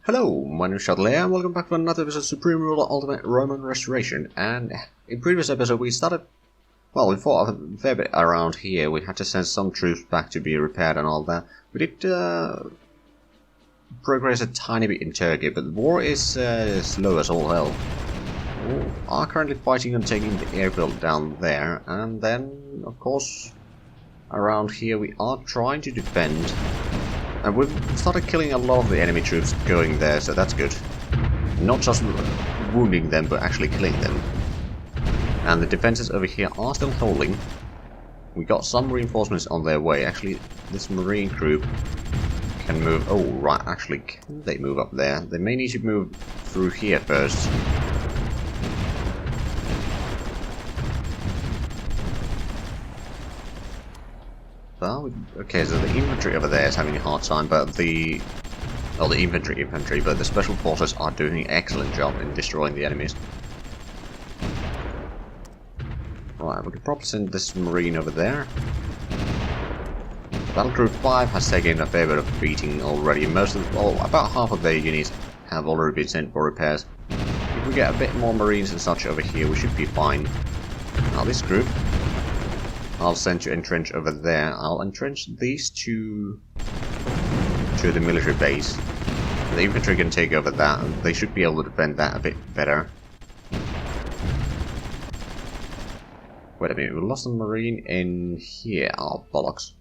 Hello, my name is Zhatelier and welcome back to another episode of Supreme Ruler Ultimate Roman Restoration. And in previous episode we started, well, we fought a fair bit around here. We had to send some troops back to be repaired and all that. We did progress a tiny bit in Turkey, but the war is slow as all hell. We are currently fighting on taking the airfield down there, and then, of course, around here we are trying to defend. And we've started killing a lot of the enemy troops going there, so that's good. Not just wounding them, but actually killing them. And the defenses over here are still holding. We got some reinforcements on their way. Actually, this marine crew can move... Oh, right, actually, can they move up there? They may need to move through here first. Well, okay, so the infantry over there is having a hard time, but the infantry, but the special forces are doing an excellent job in destroying the enemies. Right, we could probably send this marine over there. Battle Group 5 has taken a fair bit of beating already. About half of their units have already been sent for repairs. If we get a bit more marines and such over here, we should be fine. Now this group, I'll send to entrench over there. I'll entrench these two to the military base. The infantry can take over that, and they should be able to defend that a bit better. Wait a minute, we lost a marine in here. Oh, bollocks.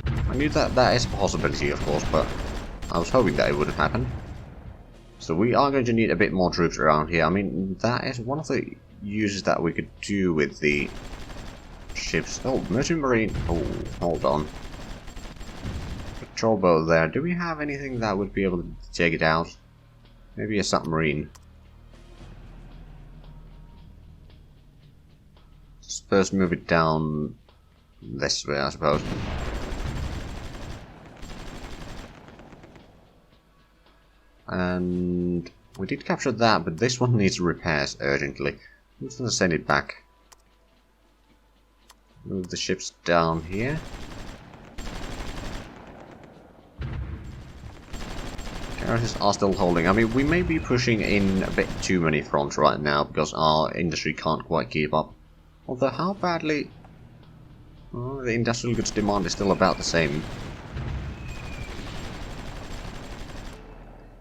I knew that is a possibility, of course, but I was hoping that it wouldn't happen. So we are going to need a bit more troops around here. I mean, that is one of the uses that we could do with the ships. Oh, merchant marine. Oh, hold on. Patrol boat there. Do we have anything that would be able to take it out? Maybe a submarine. Let's first move it down this way, I suppose. And we did capture that, but this one needs repairs urgently. I'm just going to send it back. Move the ships down here. Garrisons are still holding. I mean, we may be pushing in a bit too many fronts right now because our industry can't quite keep up. Although, how badly... Oh, the industrial goods demand is still about the same.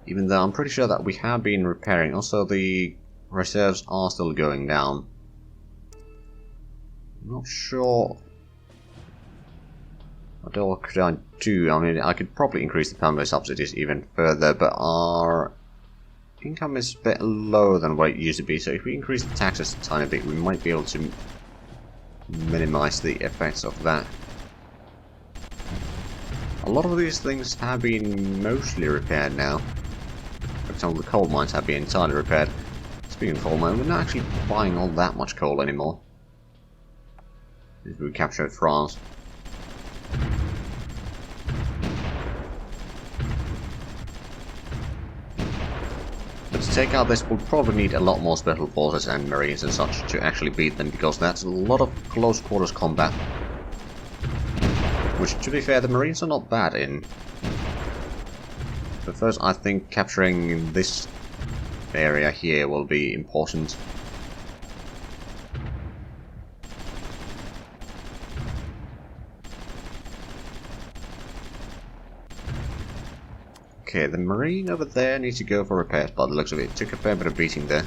Even though I'm pretty sure that we have been repairing. Also, the reserves are still going down. Not sure what all could I do. I mean, I could probably increase the family subsidies even further, but our income is a bit lower than what it used to be, so if we increase the taxes a tiny bit, we might be able to minimize the effects of that. A lot of these things have been mostly repaired now. For example, the coal mines have been entirely repaired. Speaking of coal mines, we're not actually buying all that much coal anymore. We captured France. But to take out this, we'll probably need a lot more special forces and marines and such to actually beat them, because that's a lot of close quarters combat. Which, to be fair, the marines are not bad in. But first, I think capturing this area here will be important. Okay, the marine over there needs to go for repairs by the looks of it. Took a fair bit of beating there.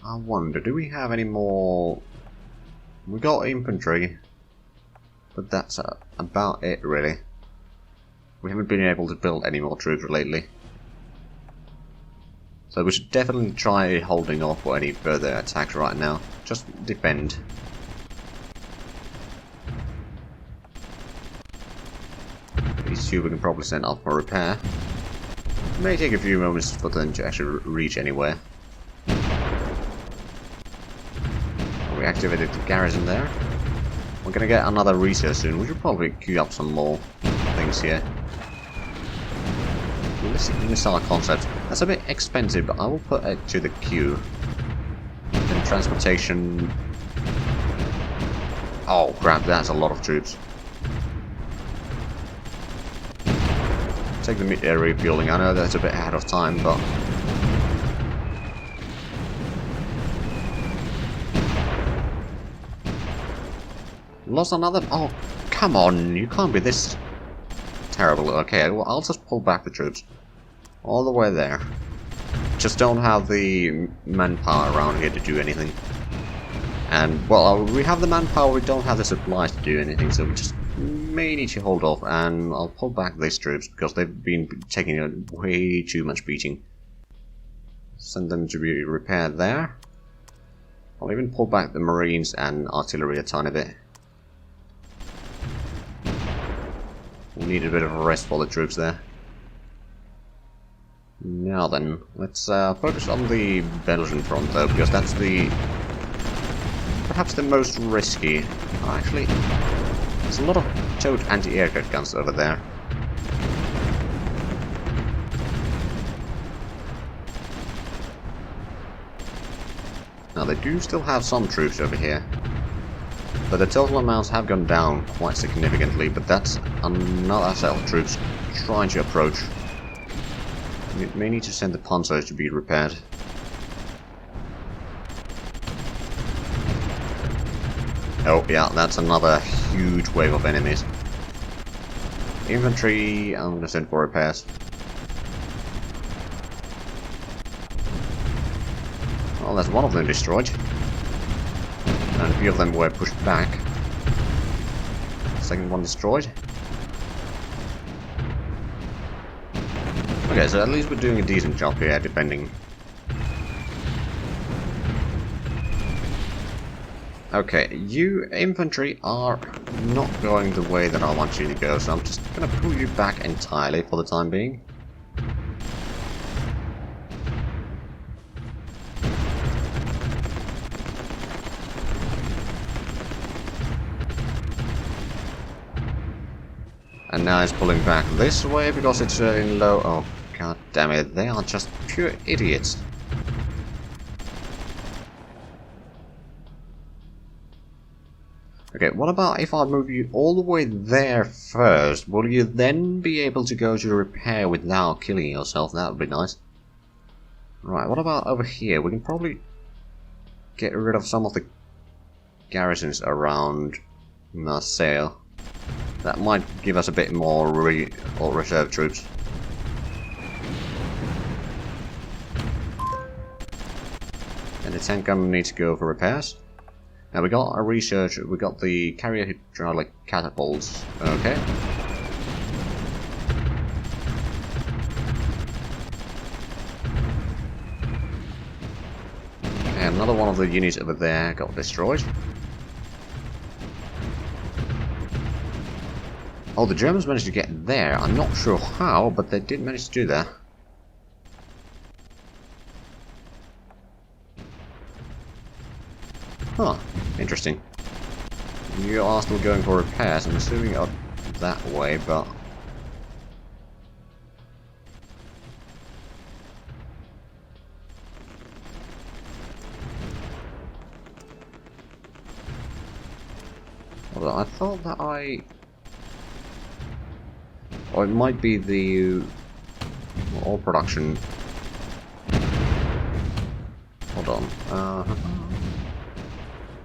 I wonder, do we have any more... We got infantry, but that's about it really. We haven't been able to build any more troops lately. So we should definitely try holding off for any further attacks right now. Just defend. These two we can probably send off for repair. It may take a few moments for them to actually reach anywhere. We activated the garrison there. We're gonna get another research soon. We should probably queue up some more things here. Missile concept. That's a bit expensive, but I will put it to the queue. Then transportation. Oh crap, that's a lot of troops. take the mid-air refueling. I know that's a bit ahead of time, but... Lost another... Oh, come on! You can't be this terrible. Okay, well, I'll just pull back the troops. All the way there. Just don't have the manpower around here to do anything. And, well, we have the manpower, we don't have the supplies to do anything, so we just may need to hold off, and I'll pull back these troops, because they've been taking a way too much beating. Send them to be repaired there. I'll even pull back the marines and artillery a tiny bit. We need a bit of a rest for the troops there. Now then, let's focus on the Belgian front though, because that's the... perhaps the most risky. Oh, actually, there's a lot of towed anti-aircraft guns over there. Now they do still have some troops over here. But the total amounts have gone down quite significantly, but that's another set of troops trying to approach. We may need to send the panzers to be repaired. Oh yeah, that's another huge wave of enemies. Infantry, I'm gonna send for repairs. Well, there's one of them destroyed. And a few of them were pushed back. Second one destroyed. Okay, so at least we're doing a decent job here, defending. Okay, you infantry are not going the way that I want you to go, so I'm just gonna pull you back entirely for the time being. And now it's pulling back this way because it's in low... Oh, god damn it, they are just pure idiots. Okay, what about if I move you all the way there first? Will you then be able to go to repair without killing yourself? That would be nice. Right, what about over here? We can probably get rid of some of the garrisons around Marseille. That might give us a bit more reserve troops. And the tank gun needs to go for repairs. Now we got a research, we got the carrier hydraulic catapults. Okay. And another one of the units over there got destroyed. Oh, the Germans managed to get there. I'm not sure how, but they did manage to do that. Huh, interesting. You are still going for repairs. I'm assuming up that way, but... Well, I thought that Or it might be the oil production. Hold on.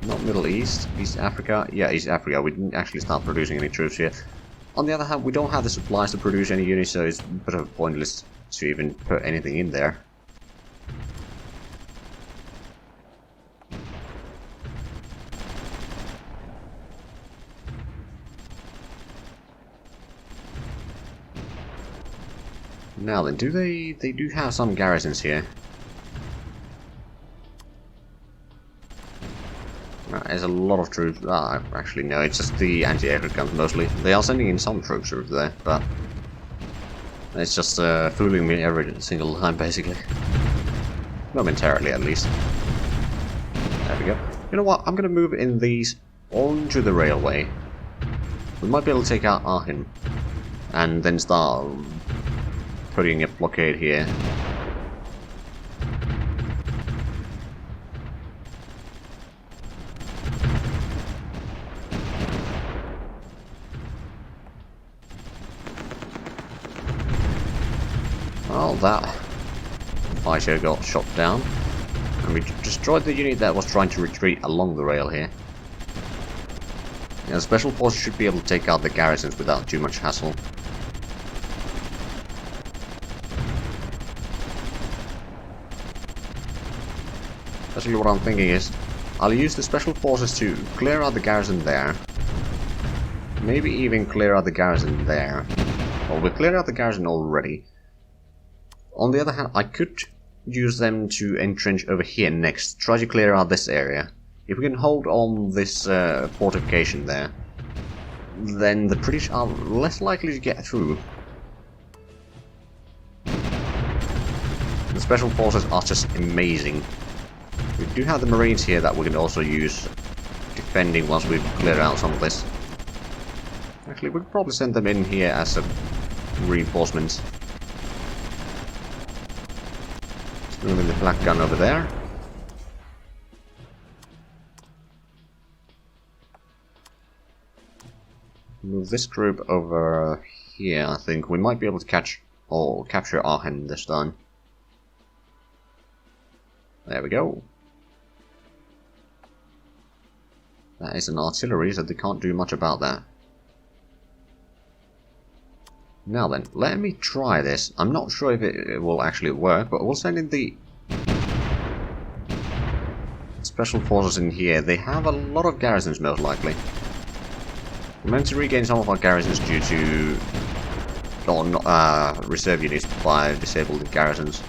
Not Middle East, East Africa. Yeah, East Africa. We didn't actually start producing any troops here. On the other hand, we don't have the supplies to produce any units, so it's a bit of pointless to even put anything in there. Now then, they do have some garrisons here. There's a lot of troops. Actually no, it's just the anti-aircraft guns mostly. They are sending in some troops over there, but it's just fooling me every single time, basically. Momentarily, at least. There we go. You know what? I'm gonna move in these onto the railway. We might be able to take out Aachen, and then start putting a blockade here. Well, that fighter got shot down. And we destroyed the unit that was trying to retreat along the rail here. Yeah, special forces should be able to take out the garrisons without too much hassle. Actually, what I'm thinking is, I'll use the special forces to clear out the garrison there. Maybe even clear out the garrison there. Well, we cleared out the garrison already. On the other hand, I could use them to entrench over here next. Try to clear out this area. If we can hold on this fortification there, then the British are less likely to get through. The special forces are just amazing. We do have the Marines here that we can also use defending once we've cleared out some of this. Actually, we could probably send them in here as a reinforcement. Just moving the black gun over there. Move this group over here. I think we might be able to catch or capture Aachen this time. There we go. That is an artillery, so they can't do much about that. Now then, let me try this. I'm not sure if it will actually work, but we'll send in the special forces in here. They have a lot of garrisons, most likely. We're meant to regain some of our garrisons due to reserve units by disabled garrisons.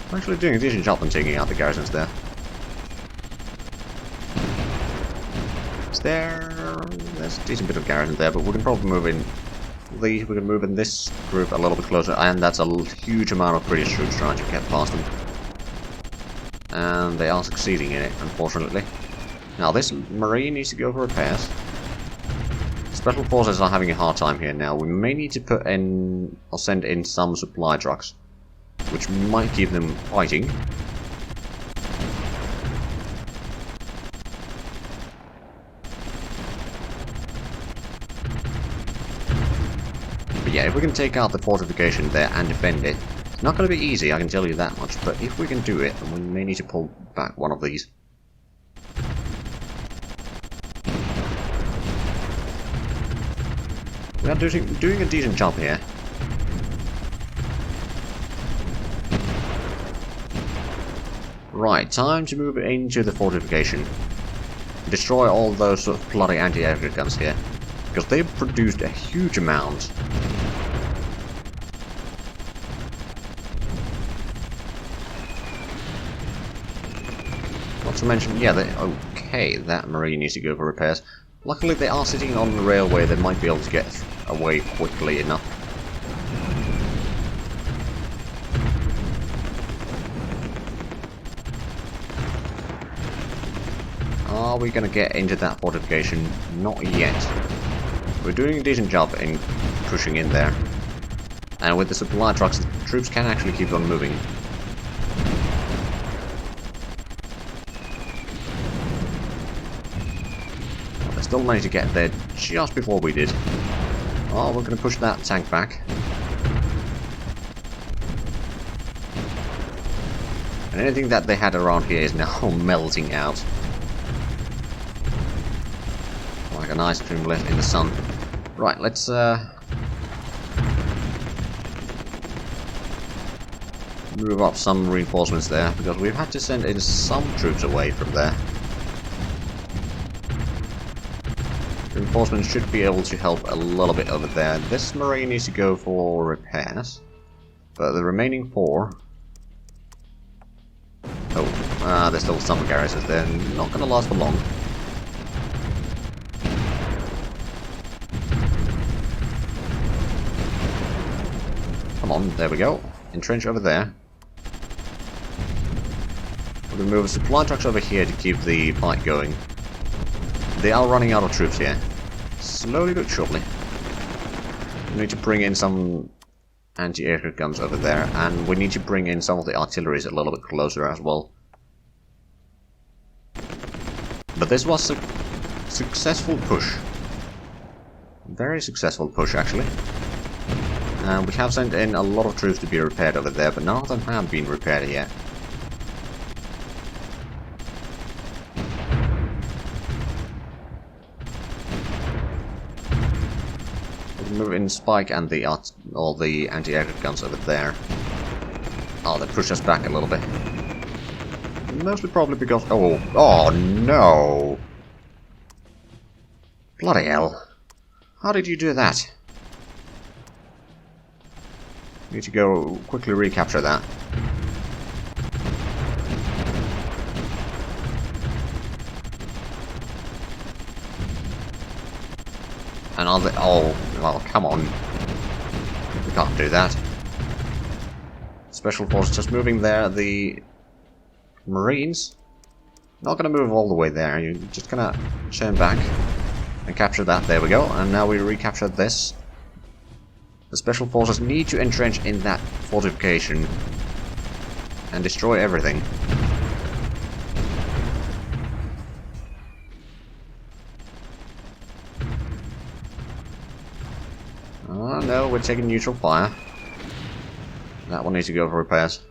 I'm actually doing a decent job on taking out the garrisons there. There's a decent bit of garrison there, but we can probably move in we can move in this group a little bit closer, and that's a huge amount of British troops trying to get past them. And they are succeeding in it, unfortunately. Now this Marine needs to go for repairs. Special forces are having a hard time here now. We may need to put in or send in some supply trucks, which might keep them fighting. But yeah, if we can take out the fortification there and defend it, it's not going to be easy, I can tell you that much, but if we can do it, then we may need to pull back one of these. We are doing a decent job here. Right, time to move into the fortification. Destroy all those sort of bloody anti-aircraft guns here, because they've produced a huge amount. Not to mention, yeah, okay, that Marine needs to go for repairs. Luckily they are sitting on the railway, they might be able to get away quickly enough. Are we going to get into that fortification? Not yet. We're doing a decent job in pushing in there. And with the supply trucks, the troops can actually keep on moving. They still managed to get there just before we did. Oh, we're going to push that tank back. And anything that they had around here is now melting out. Like an ice cream left in the sun. Right, let's move up some reinforcements there, because we've had to send in some troops away from there. Reinforcements should be able to help a little bit over there. This Marine needs to go for repairs, but the remaining 4... Oh, there's still some garrisons there, not going to last for long. Come on, there we go. Entrench over there. We're going to move supply trucks over here to keep the fight going. They are running out of troops here. Slowly but surely. We need to bring in some anti-aircraft guns over there, and we need to bring in some of the artilleries a little bit closer as well. But this was a successful push. Very successful push, actually. And we have sent in a lot of troops to be repaired over there, but none of them have been repaired yet. We can move in Spike and all the anti-aircraft guns over there. Oh, they pushed us back a little bit. Mostly probably because... Oh no! Bloody hell. How did you do that? Need to go quickly recapture that. And are they... Oh, well, come on. We can't do that. Special Forces just moving there. The Marines, not going to move all the way there. You're just going to turn back and capture that. There we go. And now we recaptured this. The Special Forces need to entrench in that fortification and destroy everything. Oh no, we're taking neutral fire. That one needs to go for repairs.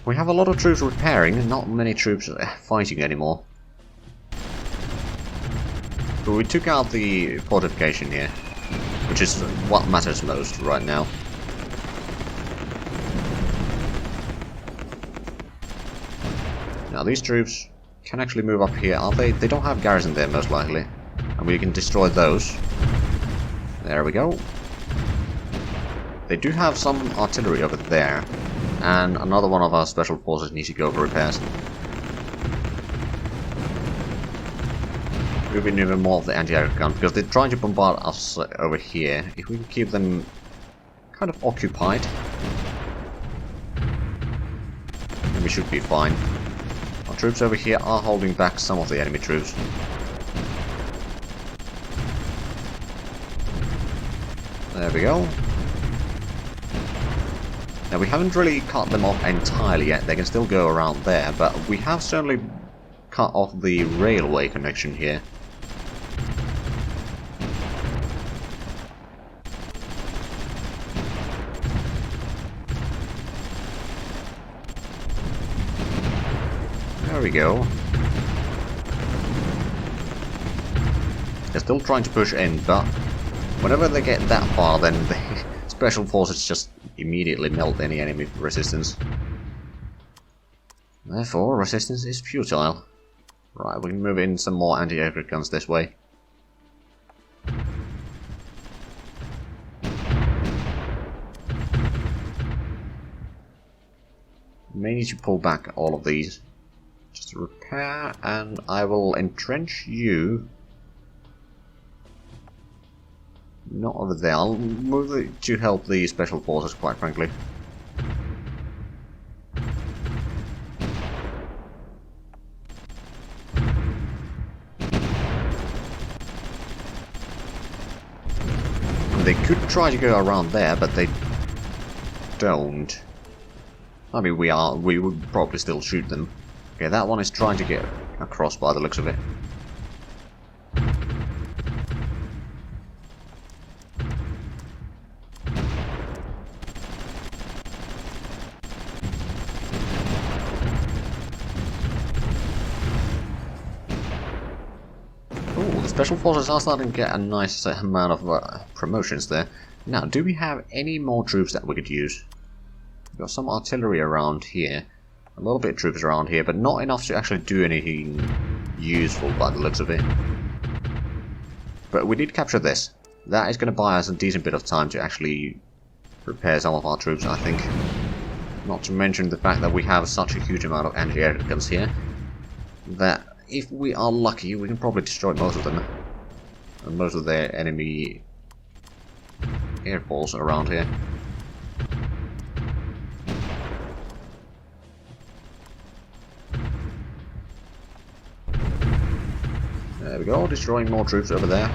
We have a lot of troops repairing and not many troops fighting anymore. But we took out the fortification here, which is what matters most right now. Now these troops can actually move up here. They don't have garrison there most likely. And we can destroy those. There we go. They do have some artillery over there. And another one of our special forces needs to go for repairs. Moving even more of the anti-aircraft gun, because they're trying to bombard us over here. If we can keep them kind of occupied, then we should be fine. Our troops over here are holding back some of the enemy troops. There we go. Now we haven't really cut them off entirely yet, they can still go around there, but we have certainly cut off the railway connection here. There we go. They're still trying to push in, but whenever they get that far, then the special forces just immediately melt any enemy resistance. Therefore, resistance is futile. Right, we can move in some more anti-aircraft guns this way. May need to pull back all of these. Just repair, and I will entrench you. Not over there. I'll move it to help the special forces, quite frankly. They could try to go around there, but they don't. I mean, we would probably still shoot them. Okay, that one is trying to get across by the looks of it. Special Forces are starting to get a nice amount of promotions there. Now, do we have any more troops that we could use? We've got some artillery around here. A little bit of troops around here, but not enough to actually do anything useful by the looks of it. But we did capture this. That is going to buy us a decent bit of time to actually repair some of our troops, I think. Not to mention the fact that we have such a huge amount of anti-aircraft guns here, that if we are lucky, we can probably destroy most of them. And most of their enemy airballs around here. There we go, destroying more troops over there.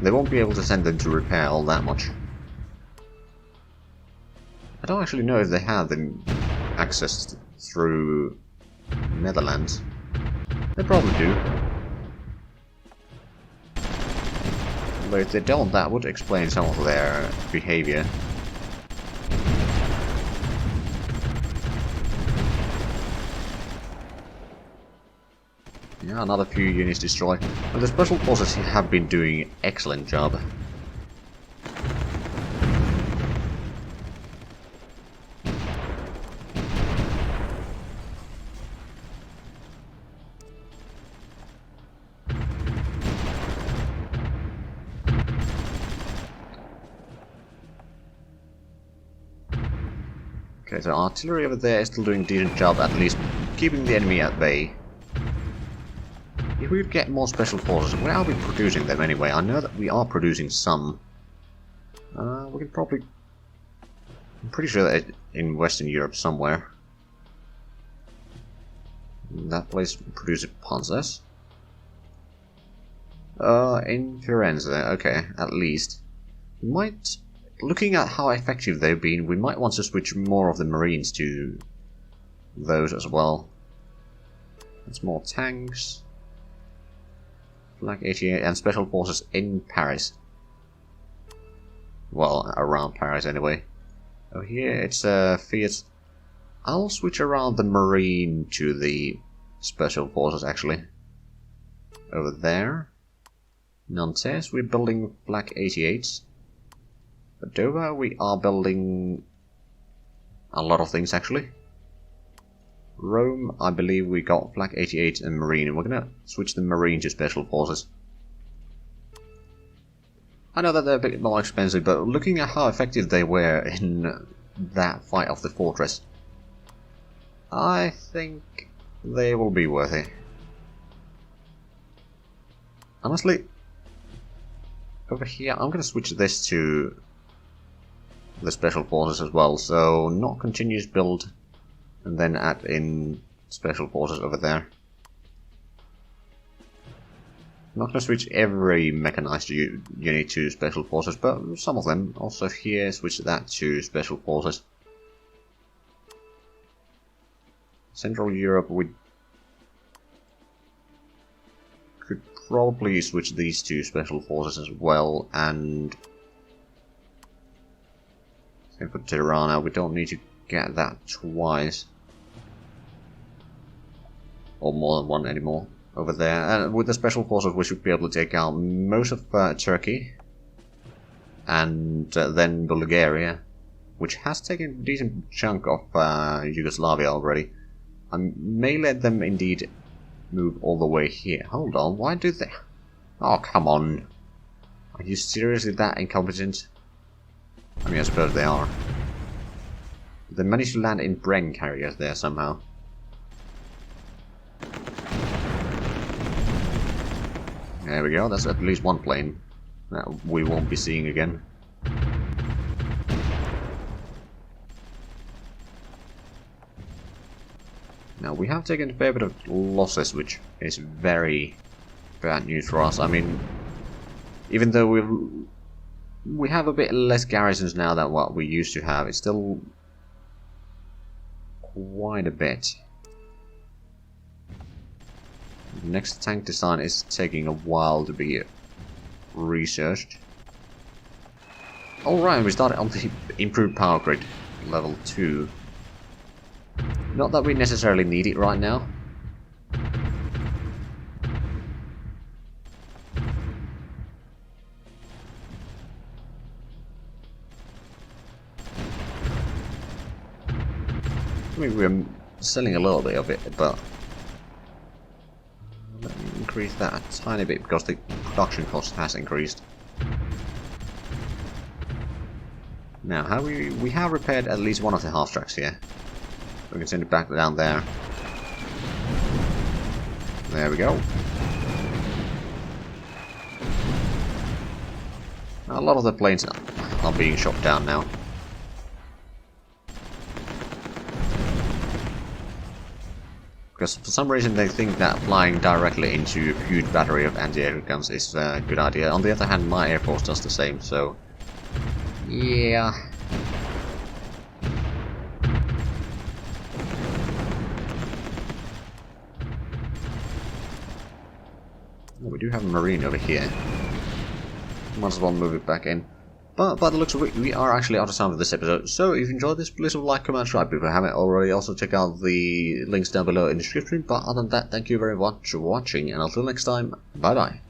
They won't be able to send them to repair all that much. I don't actually know if they have them accessed through Netherlands. They probably do. But if they don't, that would explain some of their behavior. Yeah, another few units destroyed. But the special forces have been doing an excellent job. Okay, so artillery over there is still doing a decent job, at least keeping the enemy at bay. If we could get more special forces, where are we producing them anyway? I know that we are producing some. We can probably... I'm pretty sure that it's in Western Europe somewhere. That place produces panzers. In Firenze, okay, at least. We might... Looking at how effective they've been, we might want to switch more of the Marines to those as well. That's more tanks. Flag 88 and special forces in Paris. Well, around Paris anyway. Oh, here it's Fiat. I'll switch around the Marine to the special forces actually. Over there. Nantes, we're building Flag 88s. Padova, we are building a lot of things actually. Rome, I believe we got Flag 88 and Marine, and we're gonna switch the Marine to Special Forces. I know that they're a bit more expensive, but looking at how effective they were in that fight of the fortress, I think they will be worth it. Honestly, over here, I'm gonna switch this to the Special Forces as well, so not continuous build, and then add in Special Forces over there. I'm not going to switch every mechanized unit to Special Forces, but some of them. Also here, switch that to Special Forces. Central Europe, we could probably switch these to Special Forces as well, and same for Tirana, we don't need to get that twice. Or more than one anymore over there. And with the Special Forces we should be able to take out most of Turkey. And then Bulgaria, which has taken a decent chunk of Yugoslavia already. I may let them indeed move all the way here. Hold on, why do they... Oh, come on. Are you seriously that incompetent? I mean, I suppose they are. They managed to land in Bren carriers there somehow. There we go, that's at least one plane that we won't be seeing again. Now, we have taken a fair bit of losses, which is very bad news for us. I mean, even though we have a bit less garrisons now than what we used to have, it's still quite a bit. The next tank design is taking a while to be researched. Alright, we started on the improved power grid, level 2. Not that we necessarily need it right now. I mean, we're selling a little bit of it, but let me increase that a tiny bit because the production cost has increased. Now, we have repaired at least one of the half tracks here. We can send it back down there. There we go. A lot of the planes are being shot down now. Because for some reason they think that flying directly into a huge battery of anti-aircraft guns is a good idea. On the other hand, my Air Force does the same, so... yeah... We do have a Marine over here. might as well move it back in. But by the looks of it, we are actually out of time for this episode. So if you enjoyed this, please like, comment, subscribe if you haven't already. Also check out the links down below in the description. But other than that, thank you very much for watching, and until next time, bye bye.